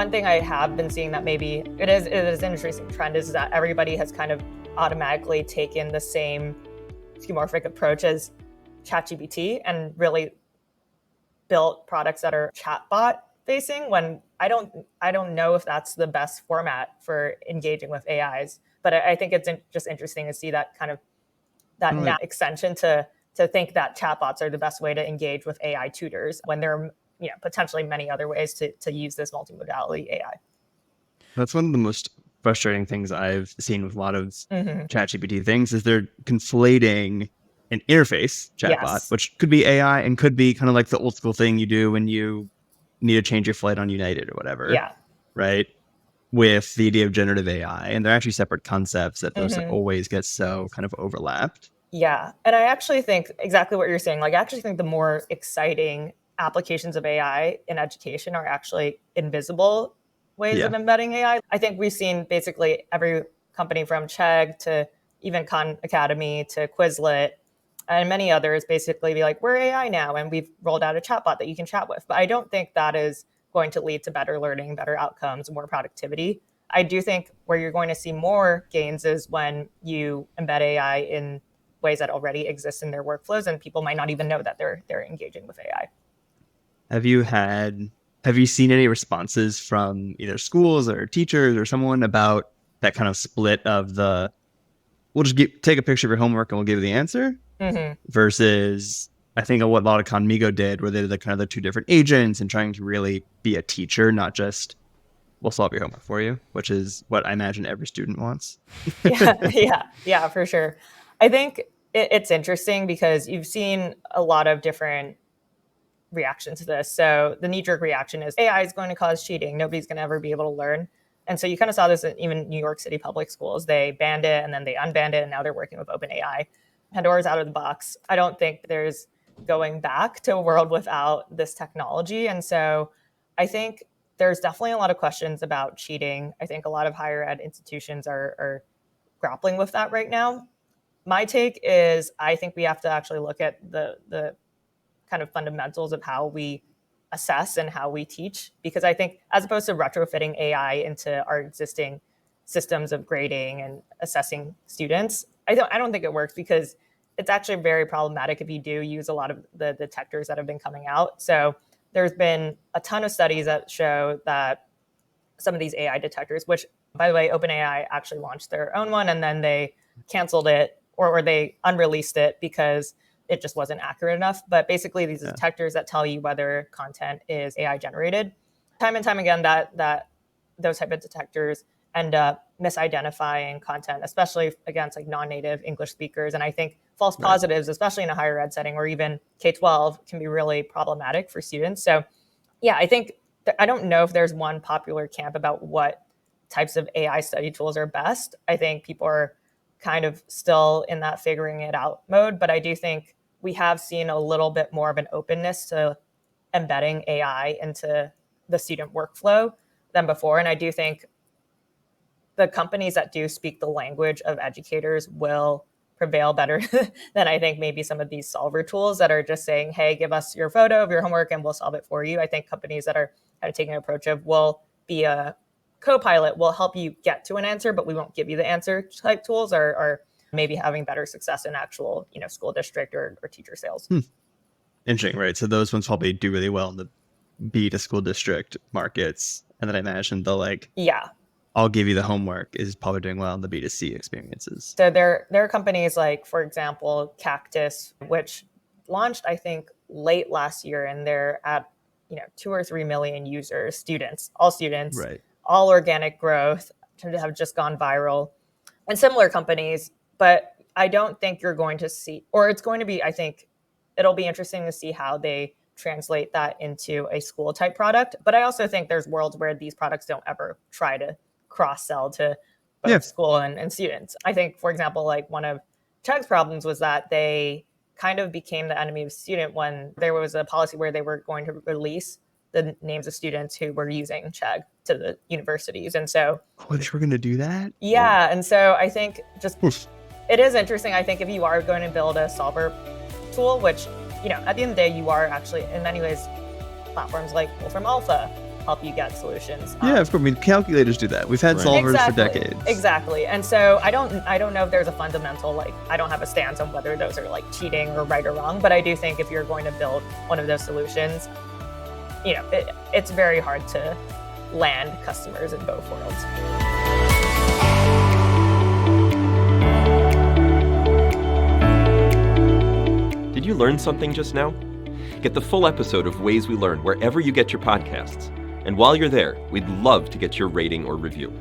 one thing I have been seeing that maybe it is an interesting trend is that everybody has kind of automatically taken the same skeuomorphic approach as ChatGPT and really built products that are chatbot facing when I don't know if that's the best format for engaging with AIs. But I think it's just interesting to see that kind of that extension to think that chatbots are the best way to engage with AI tutors when there are potentially many other ways to use this multimodality AI. That's one of the most frustrating things I've seen with a lot of ChatGPT things is they're conflating an interface chatbot, which could be AI and could be kind of like the old school thing you do when you need to change your flight on United or whatever. Yeah. Right. With the idea of generative AI. And they're actually separate concepts that those always get so kind of overlapped. Yeah. And I actually think exactly what you're saying. Like, I actually think the more exciting applications of AI in education are actually invisible ways of embedding AI. I think we've seen basically every company from Chegg to even Khan Academy to Quizlet and many others basically be like, we're AI now, and we've rolled out a chatbot that you can chat with. But I don't think that is going to lead to better learning, better outcomes, more productivity. I do think where you're going to see more gains is when you embed AI in ways that already exist in their workflows, and people might not even know that they're engaging with AI. Have you seen any responses from either schools or teachers or someone about that kind of split of the, we'll just take a picture of your homework and we'll give you the answer versus I think what a lot of Conmigo did where they're the kind of the two different agents and trying to really be a teacher, not just we'll solve your homework for you, which is what I imagine every student wants. Yeah, for sure. I think it's interesting because you've seen a lot of different reactions to this. So the knee-jerk reaction is AI is going to cause cheating. Nobody's going to ever be able to learn. And so you kind of saw this in even New York City public schools. They banned it and then they unbanned it, and now they're working with OpenAI. Pandora's out of the box. I don't think there's going back to a world without this technology. And so I think there's definitely a lot of questions about cheating. I think a lot of higher ed institutions are grappling with that right now. My take is I think we have to actually look at the kind of fundamentals of how we assess and how we teach, because I think as opposed to retrofitting AI into our existing systems of grading and assessing students, I don't think it works, because it's actually very problematic if you do use a lot of the detectors that have been coming out. So there's been a ton of studies that show that some of these AI detectors, which by the way, OpenAI actually launched their own one and then they canceled it or they unreleased it because it just wasn't accurate enough. But basically these detectors that tell you whether content is AI generated. Time and time again, that those type of detectors end up misidentifying content, especially against like non-native English speakers. And I think false positives, especially in a higher ed setting or even K-12, can be really problematic for students. So yeah, I think I don't know if there's one popular camp about what types of AI study tools are best. I think people are kind of still in that figuring it out mode, but I do think we have seen a little bit more of an openness to embedding AI into the student workflow than before. And I do think the companies that do speak the language of educators will prevail better than I think maybe some of these solver tools that are just saying, hey, give us your photo of your homework and we'll solve it for you. I think companies that are kind of taking an approach of we'll be a co-pilot, will help you get to an answer, but we won't give you the answer type tools are maybe having better success in actual, school district or teacher sales. Interesting, right? So those ones probably do really well in the B to school district markets. And then I imagine I'll give you the homework is probably doing well in the B2C experiences. So there are companies like, for example, Cactus, which launched, I think, late last year, and they're at 2 or 3 million users, all students, all organic growth, have just gone viral, and similar companies. But I don't think you're going to see, or it's going to be, I think it'll be interesting to see how they translate that into a school type product. But I also think there's worlds where these products don't ever try to cross-sell to both school and students. I think, for example, like one of Chegg's problems was that they kind of became the enemy of student when there was a policy where they were going to release the names of students who were using Chegg to the universities. And so they were going to do that? Yeah. And so I think it is interesting. I think if you are going to build a solver tool, which, at the end of the day, you are actually in many ways platforms like Wolfram Alpha help you get solutions. Yeah, of course. I mean, calculators do that. We've had solvers for decades. Exactly. And so I don't know if there's a fundamental, like, I don't have a stance on whether those are like cheating or right or wrong, but I do think if you're going to build one of those solutions, you know, it's very hard to land customers in both worlds. Did you learn something just now? Get the full episode of Ways We Learn wherever you get your podcasts. And while you're there, we'd love to get your rating or review.